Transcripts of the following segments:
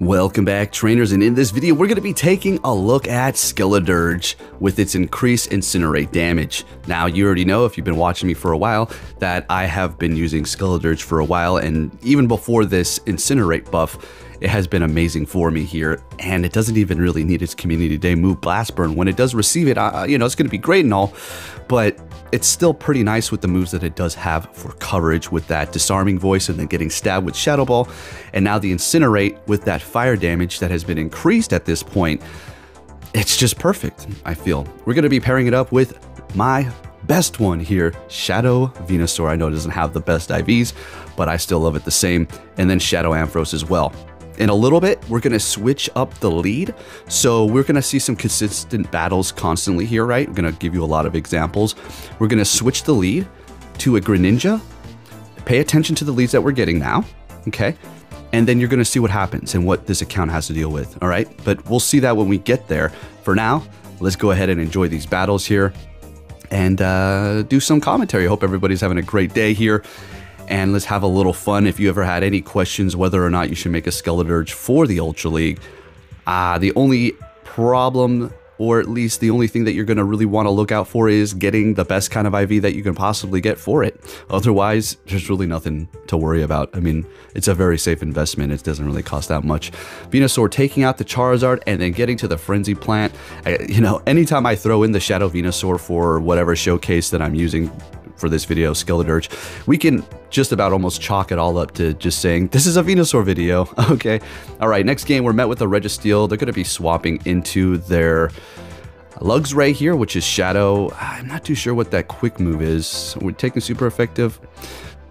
Welcome back, trainers, and in this video we're going to be taking a look at Skeledirge with its increased Incinerate damage. Now, you already know, if you've been watching me for a while, that I have been using Skeledirge for a while, and even before this Incinerate buff, it has been amazing for me here, and it doesn't even really need its Community Day move Blast Burn. When it does receive it, you know, it's going to be great and all, but it's still pretty nice with the moves that it does have for coverage, with that Disarming Voice and then getting stabbed with Shadow Ball, and now the Incinerate with that fire damage that has been increased at this point. It's just perfect, I feel. We're going to be pairing it up with my best one here, Shadow Venusaur. I know it doesn't have the best IVs, but I still love it the same, and then Shadow Ampharos as well. In a little bit, we're going to switch up the lead, so we're going to see some consistent battles constantly here, right? I'm going to give you a lot of examples. We're going to switch the lead to a Greninja. Pay attention to the leads that we're getting now, okay? And then you're going to see what happens and what this account has to deal with, all right? But we'll see that when we get there. For now, let's go ahead and enjoy these battles here and do some commentary. I hope everybody's having a great day here. And let's have a little fun. If you ever had any questions whether or not you should make a Skeledirge for the Ultra League, the only problem, or at least the only thing that you're going to really want to look out for, is getting the best kind of IV that you can possibly get for it. Otherwise, there's really nothing to worry about. I mean, it's a very safe investment. It doesn't really cost that much. Venusaur taking out the Charizard and then getting to the Frenzy Plant. You know, anytime I throw in the Shadow Venusaur for whatever showcase that I'm using for this video, Skeledirge, we can just about almost chalk it all up to just saying, this is a Venusaur video, okay? All right, next game, we're met with a Registeel. They're going to be swapping into their Luxray here, which is Shadow. I'm not too sure what that quick move is. We're taking super effective.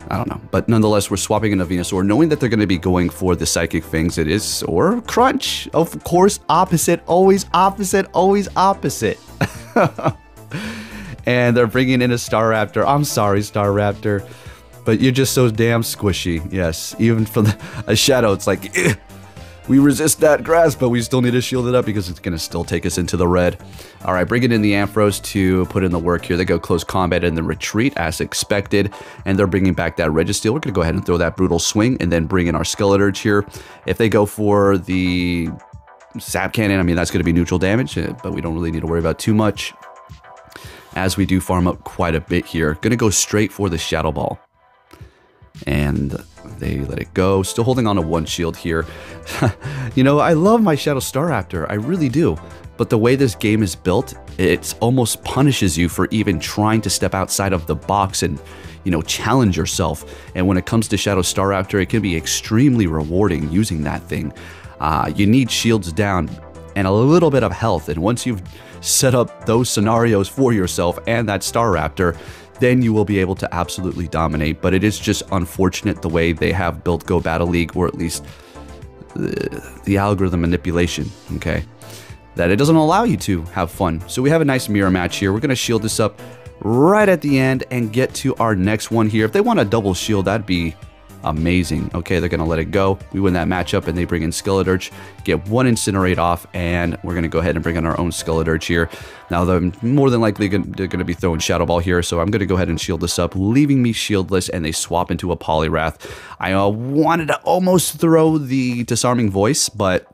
I don't know, but nonetheless, we're swapping into Venusaur, knowing that they're going to be going for the Psychic Fangs. It is, or Crunch. Of course, opposite, always opposite, always opposite. And they're bringing in a Staraptor. I'm sorry, Staraptor, but you're just so damn squishy. Yes, even from a Shadow, it's like, we resist that grass, but we still need to shield it up because it's going to still take us into the red. All right, bringing in the Ampharos to put in the work here. They go close combat and then retreat as expected, and they're bringing back that Registeel. We're going to go ahead and throw that Brutal Swing and then bring in our Skeledirge here. If they go for the Zap Cannon, I mean, that's going to be neutral damage, but we don't really need to worry about too much, as we do farm up quite a bit here. Going to go straight for the Shadow Ball. And they let it go. Still holding on to one shield here. You know, I love my Shadow Staraptor. I really do. But the way this game is built, it almost punishes you for even trying to step outside of the box and, you know, challenge yourself. And when it comes to Shadow Staraptor, it can be extremely rewarding using that thing. You need shields down and a little bit of health. And once you've set up those scenarios for yourself and that Staraptor, then you will be able to absolutely dominate. But it is just unfortunate the way they have built Go Battle League, or at least the algorithm manipulation, okay, that it doesn't allow you to have fun. So we have a nice mirror match here. We're going to shield this up right at the end and get to our next one here. If they want a double shield, that'd be amazing. Okay, they're going to let it go. We win that matchup and they bring in Skeledirge, get one Incinerate off, and we're going to go ahead and bring in our own Skeledirge here. Now, they're more than likely they're going to be throwing Shadow Ball here, so I'm going to go ahead and shield this up, leaving me shieldless, and they swap into a Poliwrath. I wanted to almost throw the Disarming Voice, but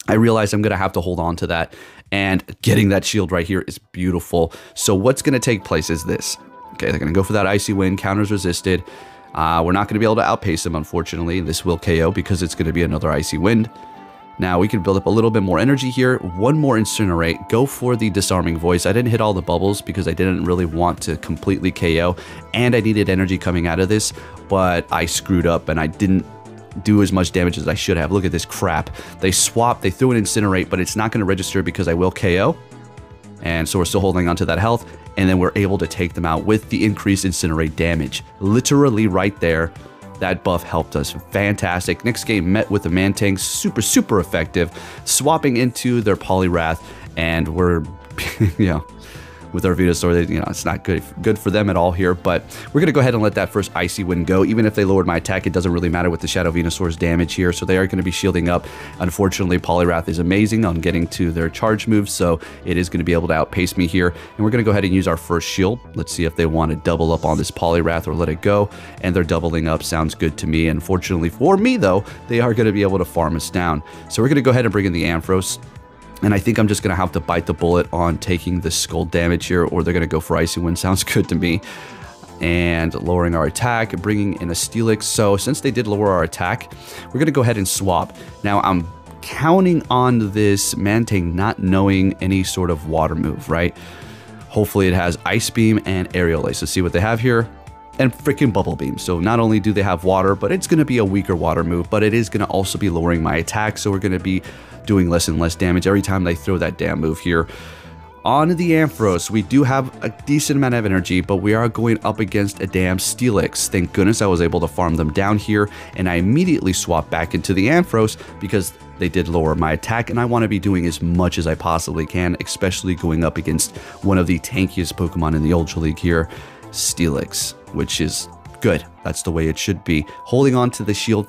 I realized I'm going to have to hold on to that, and getting that shield right here is beautiful. So what's going to take place is this. Okay, they're going to go for that Icy Wind, counters resisted. We're not going to be able to outpace them, unfortunately. This will KO because it's going to be another Icy Wind. Now, we can build up a little bit more energy here. One more Incinerate. Go for the Disarming Voice. I didn't hit all the bubbles because I didn't really want to completely KO, and I needed energy coming out of this, but I screwed up and I didn't do as much damage as I should have. Look at this crap. They swapped. They threw an Incinerate, but it's not going to register because I will KO. And so we're still holding on to that health, and then we're able to take them out with the increased Incinerate damage. Literally right there, that buff helped us. Fantastic. Next game, met with the Mantang. Super, super effective. Swapping into their Poliwrath, and we're, you know, with our Venusaur. You know, it's not good for them at all here, but we're going to go ahead and let that first Icy Wind go. Even if they lowered my attack, it doesn't really matter with the Shadow Venusaur's damage here, so they are going to be shielding up. Unfortunately, Poliwrath is amazing on getting to their charge moves, so it is going to be able to outpace me here, and we're going to go ahead and use our first shield. Let's see if they want to double up on this Poliwrath or let it go, and they're doubling up. Sounds good to me. Unfortunately for me, though, they are going to be able to farm us down. So we're going to go ahead and bring in the Ampharos. And I think I'm just going to have to bite the bullet on taking the skull damage here, or they're going to go for Icy Wind. Sounds good to me. And lowering our attack, bringing in a Steelix. So since they did lower our attack, we're going to go ahead and swap. Now I'm counting on this Mantang not knowing any sort of water move, right? Hopefully it has Ice Beam and Aerial Ace. Let's see what they have here. And freaking Bubble Beam. So not only do they have water, but it's going to be a weaker water move, but it is going to also be lowering my attack. So we're going to be doing less and less damage every time they throw that damn move here. On the Ampharos, we do have a decent amount of energy, but we are going up against a damn Steelix. Thank goodness I was able to farm them down here, and I immediately swapped back into the Ampharos because they did lower my attack, and I want to be doing as much as I possibly can, especially going up against one of the tankiest Pokemon in the Ultra League here, Steelix, which is good. That's the way it should be. Holding on to the shield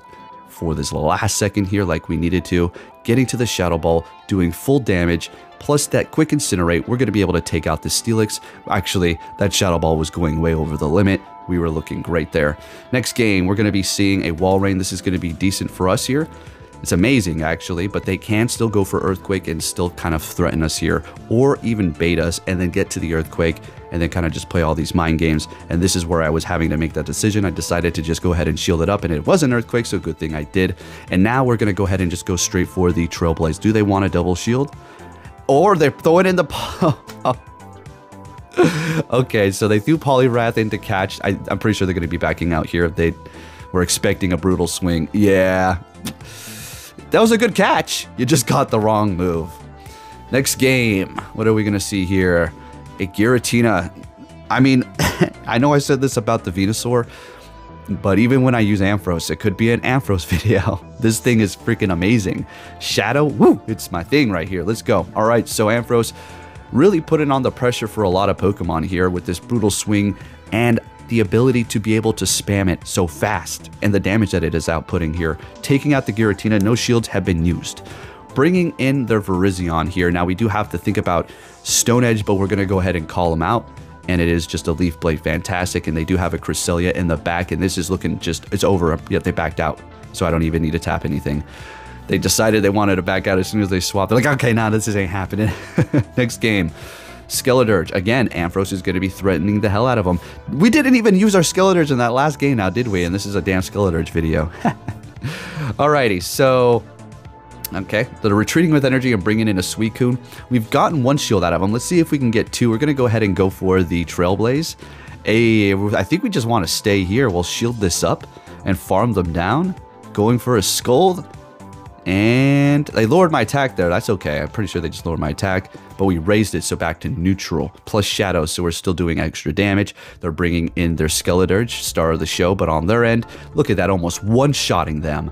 for this last second here like we needed to, getting to the Shadow Ball, doing full damage, plus that quick Incinerate, we're going to be able to take out the Steelix. Actually, that Shadow Ball was going way over the limit. We were looking great there. Next game, we're going to be seeing a Wall Rain. This is going to be decent for us here. It's amazing, actually, but they can still go for Earthquake and still kind of threaten us here, or even bait us and then get to the Earthquake and then kind of just play all these mind games. And this is where I was having to make that decision. I decided to just go ahead and shield it up, and it was an Earthquake, so good thing I did. And now we're going to go ahead and just go straight for the Trailblaze. Do they want a double shield? Or they're throwing in the... Okay, so they threw Poliwrath in to catch. I'm pretty sure they're going to be backing out here. They were expecting a brutal swing. Yeah. That was a good catch. You just got the wrong move. Next game. What are we going to see here? A Giratina. I mean, I know I said this about the Venusaur, but even when I use Ampharos, it could be an Ampharos video. This thing is freaking amazing. Shadow, woo, it's my thing right here. Let's go. All right, so Ampharos really putting on the pressure for a lot of Pokemon here with this brutal swing and the ability to be able to spam it so fast and the damage that it is outputting here. Taking out the Giratina, no shields have been used. Bringing in their Virizion here. Now we do have to think about Stone Edge, but we're going to go ahead and call them out. And it is just a Leaf Blade, fantastic. And they do have a Cresselia in the back, and this is looking just, it's over. Yet they backed out, so I don't even need to tap anything. They decided they wanted to back out as soon as they swapped. They're like, okay, nah, this ain't happening. Next game. Skeledirge. Again, Ampharos is going to be threatening the hell out of them. We didn't even use our Skeledirge in that last game now, did we? And this is a damn Skeledirge video. Alrighty, so... Okay, they're retreating with energy and bringing in a Suicune. We've gotten one shield out of them. Let's see if we can get two. We're going to go ahead and go for the Trailblaze. I think we just want to stay here. We'll shield this up and farm them down. Going for a Scold. And they lowered my attack there. That's okay. I'm pretty sure they just lowered my attack. But we raised it, so back to neutral. Plus Shadow, so we're still doing extra damage. They're bringing in their Skeledirge, star of the show. But on their end, look at that, almost one-shotting them.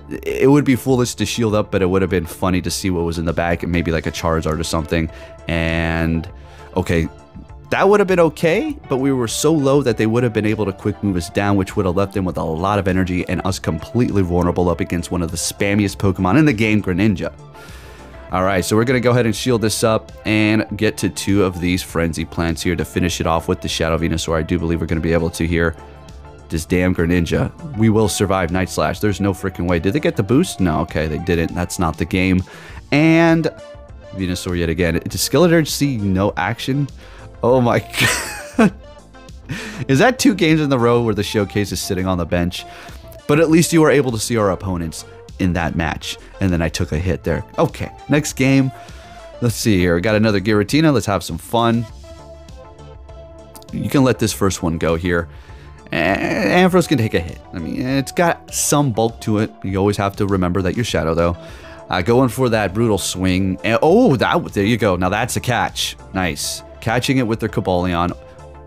It would be foolish to shield up, but it would have been funny to see what was in the back. Maybe like a Charizard or something. And, okay, that would have been okay, but we were so low that they would have been able to quick move us down, which would have left them with a lot of energy and us completely vulnerable up against one of the spammiest Pokemon in the game, Greninja. Alright, so we're going to go ahead and shield this up and get to two of these Frenzy Plants here to finish it off with the Shadow Venusaur. I do believe we're going to be able to here. This damn Greninja. We will survive Night Slash. There's no freaking way. Did they get the boost? No, okay, they didn't. That's not the game. And Venusaur yet again. Does Skeledirge see no action? Oh my god. Is that 2 games in the row where the showcase is sitting on the bench? But at least you were able to see our opponents in that match. And then I took a hit there. Okay, next game. Let's see here. We got another Giratina. Let's have some fun. You can let this first one go here. Ampharos can take a hit. I mean, it's got some bulk to it. You always have to remember that you're Shadow, though. Going for that brutal swing. And, oh, there you go. Now that's a catch. Nice. Catching it with their Cobalion.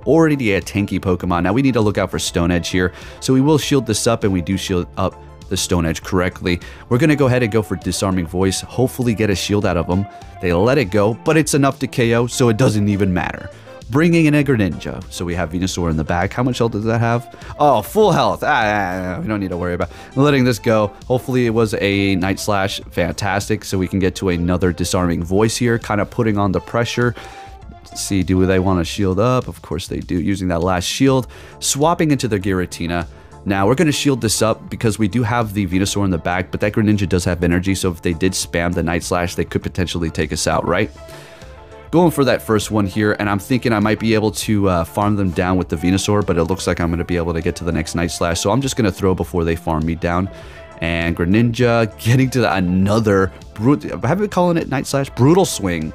Already a tanky Pokemon. Now we need to look out for Stone Edge here. So we will shield this up, and we do shield up the Stone Edge correctly. We're going to go ahead and go for Disarming Voice. Hopefully get a shield out of them. They let it go, but it's enough to KO, so it doesn't even matter. bringing in a Greninja. So we have Venusaur in the back. How much health does that have? Oh, full health. We don't need to worry about letting this go. Hopefully it was a Night Slash. Fantastic. So we can get to another disarming voice here, kind of putting on the pressure. Let's see, do they want to shield up? Of course they do, using that last shield. Swapping into their Giratina. Now, we're going to shield this up because we do have the Venusaur in the back, but that Greninja does have energy, so if they did spam the Night Slash, they could potentially take us out, right? Going for that first one here, and I'm thinking I might be able to farm them down with the Venusaur, but it looks like I'm going to be able to get to the next Night Slash, so I'm just going to throw before they farm me down. And Greninja getting to another, have we calling it Night Slash? Brutal Swing.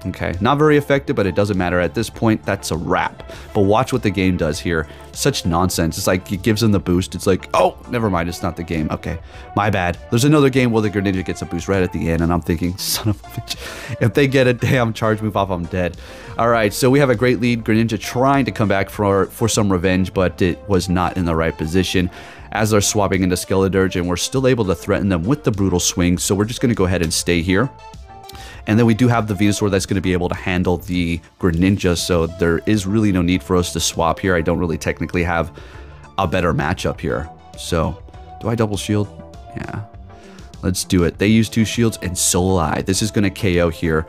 Okay, not very effective, but it doesn't matter at this point. That's a wrap. But watch what the game does here. Such nonsense. It's like it gives them the boost. It's like, oh, never mind. It's not the game. Okay, my bad. There's another game where the Greninja gets a boost right at the end, and I'm thinking, son of a bitch, if they get a damn charge move off, I'm dead. All right, so we have a great lead. Greninja trying to come back for some revenge, but it was not in the right position as they're swapping into Skeledirge, and we're still able to threaten them with the Brutal Swing. So we're just going to go ahead and stay here. And then we do have the Venusaur that's going to be able to handle the Greninja, so there is really no need for us to swap here. I don't really technically have a better matchup here. So, do I double shield? Yeah. Let's do it. They use 2 shields, and so will I. This is going to KO here.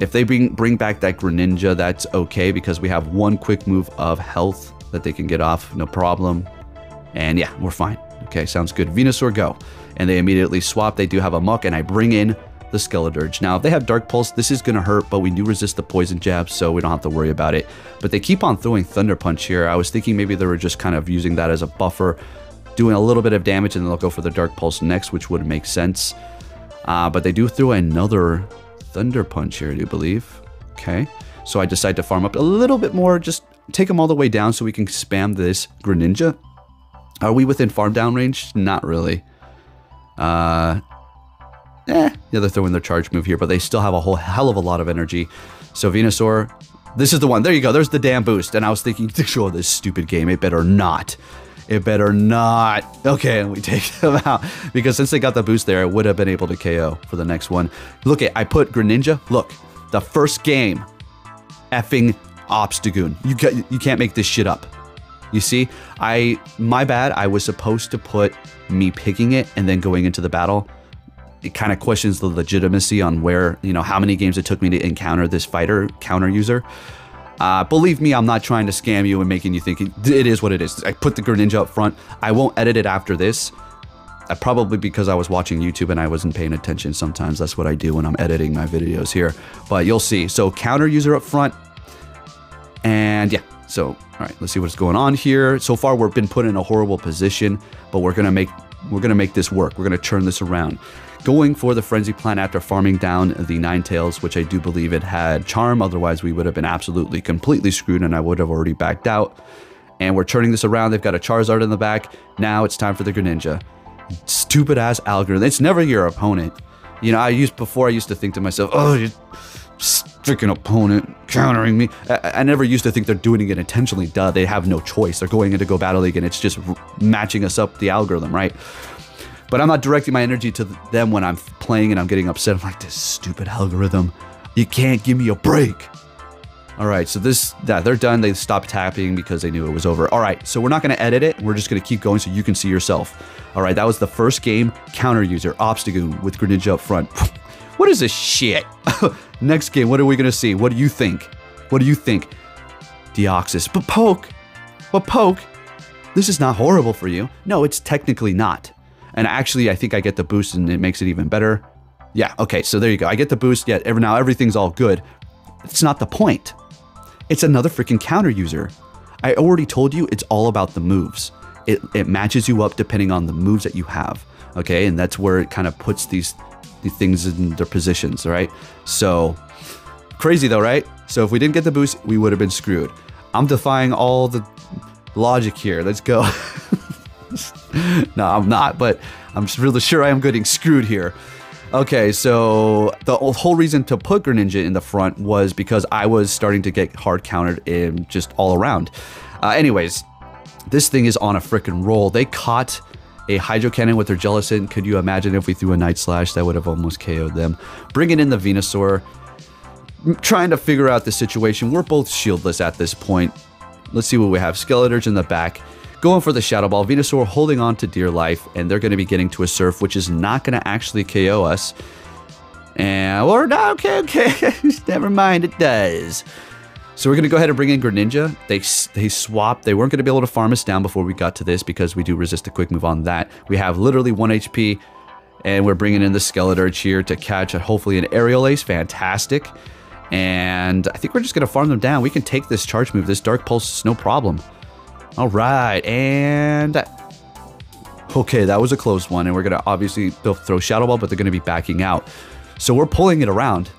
If they bring back that Greninja, that's okay, because we have 1 quick move of health that they can get off, no problem. And yeah, we're fine. Okay, sounds good. Venusaur, go. And they immediately swap. They do have a Muck, and I bring in the Skeledirge. Now, if they have Dark Pulse, this is going to hurt, but we do resist the poison jab, so we don't have to worry about it. But they keep on throwing Thunder Punch here. I was thinking maybe they were just kind of using that as a buffer, doing a little bit of damage, and then they'll go for the Dark Pulse next, which would make sense. But they do throw another Thunder Punch here, I do believe. Okay, so I decide to farm up a little bit more, just take them all the way down so we can spam this Greninja. Are we within farm down range? Not really. Yeah, they're throwing their charge move here, but they still have a whole hell of a lot of energy. So Venusaur, this is the one. There you go. There's the damn boost. And I was thinking, oh, this stupid game. It better not. It better not. Okay, and we take them out. Because since they got the boost there, I would have been able to KO for the next one. Look, I put Greninja. Look, the first game. Effing Obstagoon. You can't make this shit up. You see, my bad. I was supposed to put me picking it and then going into the battle. It kind of questions the legitimacy on where, you know, how many games it took me to encounter this fighter counter user. Believe me, I'm not trying to scam you and making you think it is what it is. I put the Greninja up front. I won't edit it after this. Probably because I was watching YouTube and I wasn't paying attention. Sometimes that's what I do when I'm editing my videos here. But you'll see. So counter user up front. And yeah. So, all right, let's see what's going on here. So far, we've been put in a horrible position, but we're gonna make this work. We're gonna turn this around. Going for the Frenzy Plant after farming down the Ninetales, which I do believe it had Charm. Otherwise, we would have been absolutely, completely screwed, and I would have already backed out. And we're turning this around. They've got a Charizard in the back. Now it's time for the Greninja. Stupid ass algorithm. It's never your opponent. You know, before I used to think to myself, oh, you freaking opponent countering me. I never used to think they're doing it intentionally. Duh, they have no choice. They're going into Go Battle League, and it's just matching us up the algorithm, right? But I'm not directing my energy to them when I'm playing and I'm getting upset. I'm like, this stupid algorithm. You can't give me a break. All right, so they're done. They stopped tapping because they knew it was over. All right, so we're not going to edit it. We're just going to keep going so you can see yourself. All right, that was the first game. Counter user, Obstagoon with Greninja up front. What is this shit? Next game, what are we going to see? What do you think? What do you think? Deoxys. But Poke. This is not horrible for you. No, it's technically not. And actually, I think I get the boost and it makes it even better. Yeah, okay, so there you go. I get the boost, yet now everything's all good. It's not the point. It's another freaking counter user. I already told you it's all about the moves. It matches you up depending on the moves that you have, okay? And that's where it kind of puts these things in their positions, right? So, crazy though, right? So if we didn't get the boost, we would have been screwed. I'm defying all the logic here. Let's go. No, I'm not, but I'm just really sure I am getting screwed here. Okay, so the whole reason to put Greninja in the front was because I was starting to get hard countered in just all around. Anyways, this thing is on a freaking roll. They caught a Hydro Cannon with their Jellicent. Could you imagine if we threw a Night Slash? That would have almost KO'd them. Bringing in the Venusaur. trying to figure out the situation. We're both shieldless at this point. Let's see what we have. Skeledirge in the back, going for the Shadow Ball. Venusaur holding on to dear life, and they're going to be getting to a Surf, which is not going to actually KO us. And, or no, okay. Never mind, it does. So we're going to go ahead and bring in Greninja. They swapped. They weren't going to be able to farm us down before we got to this because we do resist a quick move on that. We have literally 1 HP, and we're bringing in the Skeledirge here to catch hopefully an Aerial Ace. Fantastic. And I think we're just going to farm them down. We can take this charge move. This Dark Pulse is no problem. All right, and okay, that was a close one, and we're gonna obviously they'll throw Shadow Ball, but they're gonna be backing out. So we're pulling it around.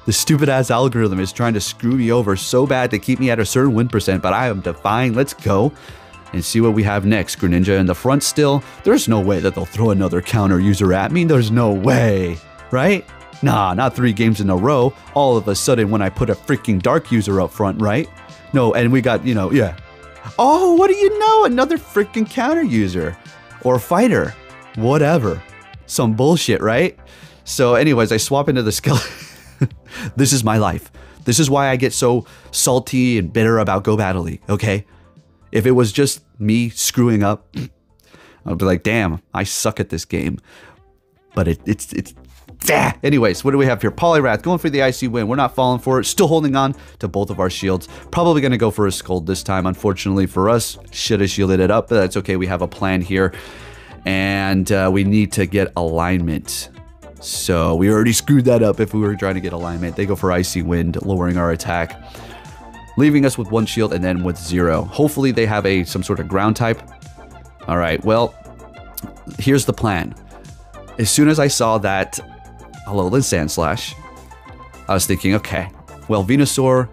The stupid ass algorithm is trying to screw me over so bad to keep me at a certain win percent, but I am defying. Let's go and see what we have next. Greninja in the front still. There's no way that they'll throw another counter user at me. There's no way, right? Nah, not 3 games in a row. All of a sudden when I put a freaking Dark user up front, right? No, and we got, you know, yeah. Oh, what do you know? Another freaking counter user or fighter, whatever. Some bullshit, right? So anyways, I swap into the Skeleton. This is my life. This is why I get so salty and bitter about Go Battle League, okay? If it was just me screwing up, I'd be like, damn, I suck at this game. But it's anyways, what do we have here? Poliwrath going for the icy win. We're not falling for it. Still holding on to both of our shields. Probably going to go for a Scold this time. Unfortunately for us, should have shielded it up, but that's okay. We have a plan here, and we need to get alignment. So we already screwed that up if we were trying to get alignment. They go for icy wind, lowering our attack, leaving us with 1 shield and then with 0. Hopefully they have some sort of ground type. All right, well, here's the plan. As soon as I saw that Alolan Sandslash, I was thinking, okay, well, Venusaur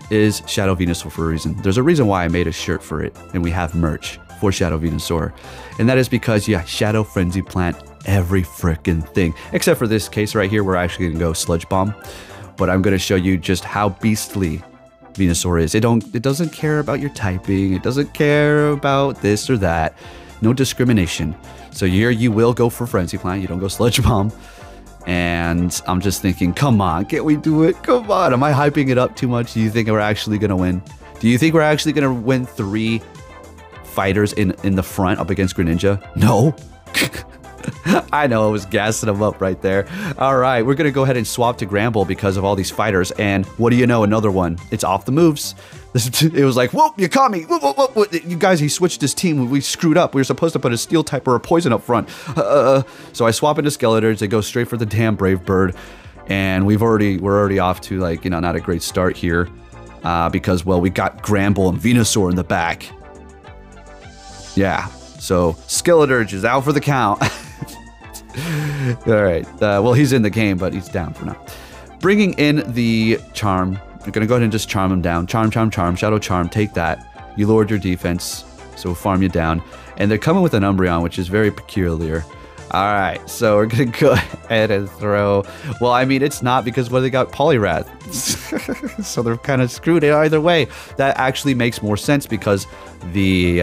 is Shadow Venusaur for a reason. There's a reason why I made a shirt for it, and we have merch for Shadow Venusaur. And that is because, yeah, Shadow Frenzy Plant every frickin' thing. Except for this case right here, we're actually going to go Sludge Bomb. But I'm going to show you just how beastly Venusaur is. It doesn't care about your typing. It doesn't care about this or that. No discrimination. So here you will go for Frenzy Plant. You don't go Sludge Bomb. And I'm just thinking, come on, can't we do it? Come on. Am I hyping it up too much? Do you think we're actually going to win? Do you think we're actually going to win 3 fighters in the front up against Greninja? No. I know, I was gassing them up right there. All right, we're going to go ahead and swap to Gramble because of all these fighters. And what do you know? Another one. It's off the moves. It was like, whoop, you caught me. Whoop, whoop, whoop, whoop. You guys, he switched his team. We screwed up. We were supposed to put a Steel type or a Poison up front. So I swap into Skeledirge. They go straight for the damn Brave Bird. And we're already off to, like, you know, not a great start here. Because, well, we got Gramble and Venusaur in the back. Yeah. So Skeledirge is out for the count. All right. Well, he's in the game, but he's down for now. Bringing in the Charm. You're going to go ahead and just charm him down. Charm, charm, charm. Shadow Charm. Take that. You lowered your defense, so farm you down. And they're coming with an Umbreon, which is very peculiar. All right. So we're going to go ahead and throw... Well, I mean, it's not because, well, they got Poliwrath. So they're kind of screwed either way. That actually makes more sense because the...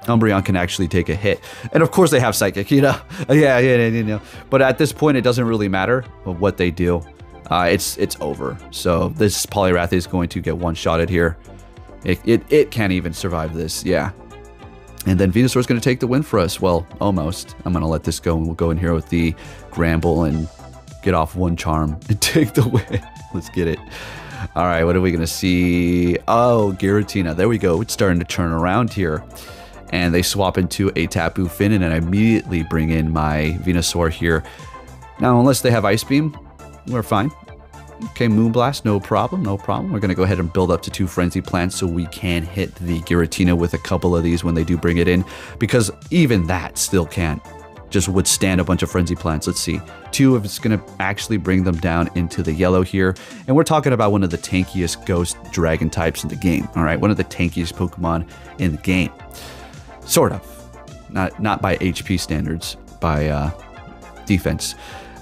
Umbreon can actually take a hit. And of course they have Psychic, you know? Yeah, you know. But at this point, it doesn't really matter what they do. It's over. So this Poliwrath is going to get one-shotted here. It can't even survive this, yeah. And then Venusaur is going to take the win for us. Well, almost. I'm going to let this go, and we'll go in here with the Gramble and get off 1 charm and take the win. Let's get it. All right, what are we going to see? Oh, Giratina. There we go. It's starting to turn around here. And they swap into a Tapu Finin, and I immediately bring in my Venusaur here. Now, unless they have Ice Beam, we're fine. Okay, Moonblast, no problem, no problem. We're going to go ahead and build up to 2 Frenzy Plants so we can hit the Giratina with a couple of these when they do bring it in. Because even that still can't just withstand a bunch of Frenzy Plants. Let's see. 2 if it's going to actually bring them down into the yellow here. And we're talking about one of the tankiest Ghost Dragon types in the game. All right, one of the tankiest Pokemon in the game. Sort of. Not by HP standards, by defense.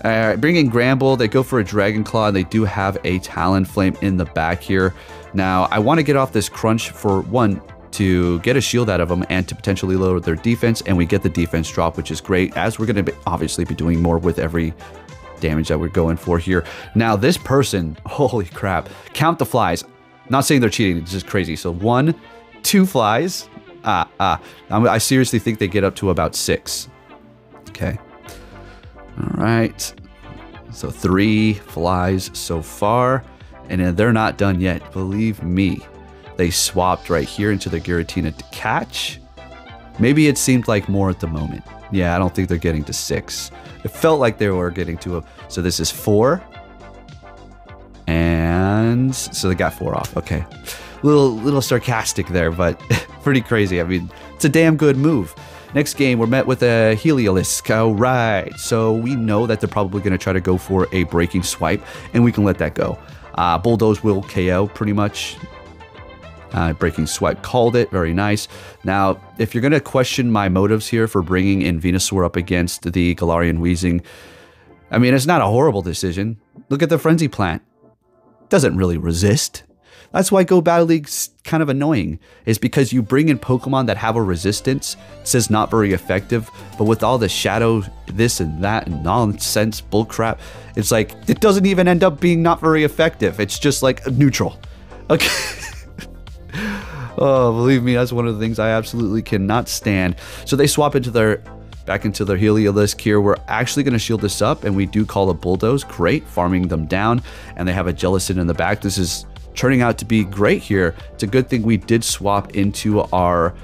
Bringing Gramble, they go for a Dragon Claw, and they do have a Talonflame in the back here. Now, I want to get off this Crunch for, 1, to get a shield out of them and to potentially lower their defense, and we get the defense drop, which is great, as we're going to obviously be doing more with every damage that we're going for here. Now this person, holy crap, count the flies. Not saying they're cheating, it's just crazy. So 1, 2 flies. I seriously think they get up to about 6. Okay. All right. So 3 flies so far, and they're not done yet. Believe me. They swapped right here into the Giratina to catch. Maybe it seemed like more at the moment. Yeah, I don't think they're getting to 6. It felt like they were getting to so this is 4. And so they got 4 off. Okay. Little sarcastic there, but pretty crazy. I mean, it's a damn good move. Next game, we're met with a Heliolisk. All right. So we know that they're probably going to try to go for a breaking swipe, and we can let that go. Bulldoze will KO pretty much. Breaking swipe called it. Very nice. Now, if you're going to question my motives here for bringing in Venusaur up against the Galarian Weezing, I mean, it's not a horrible decision. Look at the Frenzy Plant. Doesn't really resist. That's why Go Battle League's kind of annoying, is because you bring in Pokemon that have a resistance. It says not very effective, but with all the shadow, this and that, and nonsense bullcrap, it's like, it doesn't even end up being not very effective. It's just like neutral. Okay. Oh, believe me, that's one of the things I absolutely cannot stand. So they swap into back into their Heliolisk here. We're actually going to shield this up, and we do call a Bulldoze. Great, farming them down, and they have a Jellicent in the back. This is turning out to be great here. It's a good thing we did swap into our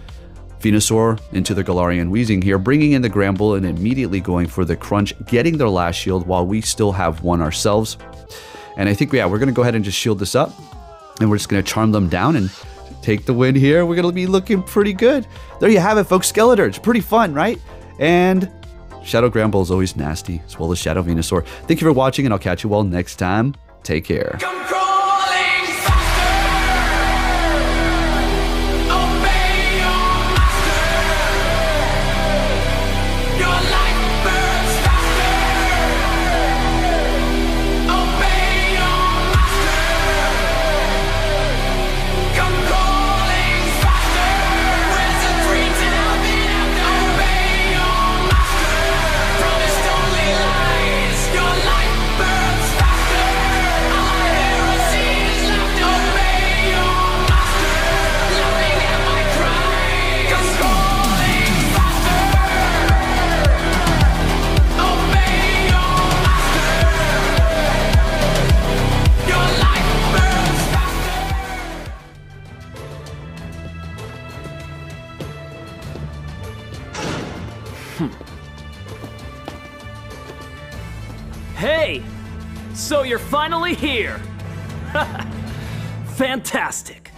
Venusaur, into the Galarian Weezing here, bringing in the Gramble and immediately going for the Crunch, getting their last shield while we still have one ourselves. And I think, yeah, we're going to go ahead and just shield this up, and we're just going to charm them down and take the win here. We're going to be looking pretty good. There you have it, folks. Skeledirge. Pretty fun, right? And Shadow Gramble is always nasty, as well as Shadow Venusaur. Thank you for watching, and I'll catch you all next time. Take care. Hey! So you're finally here! Fantastic!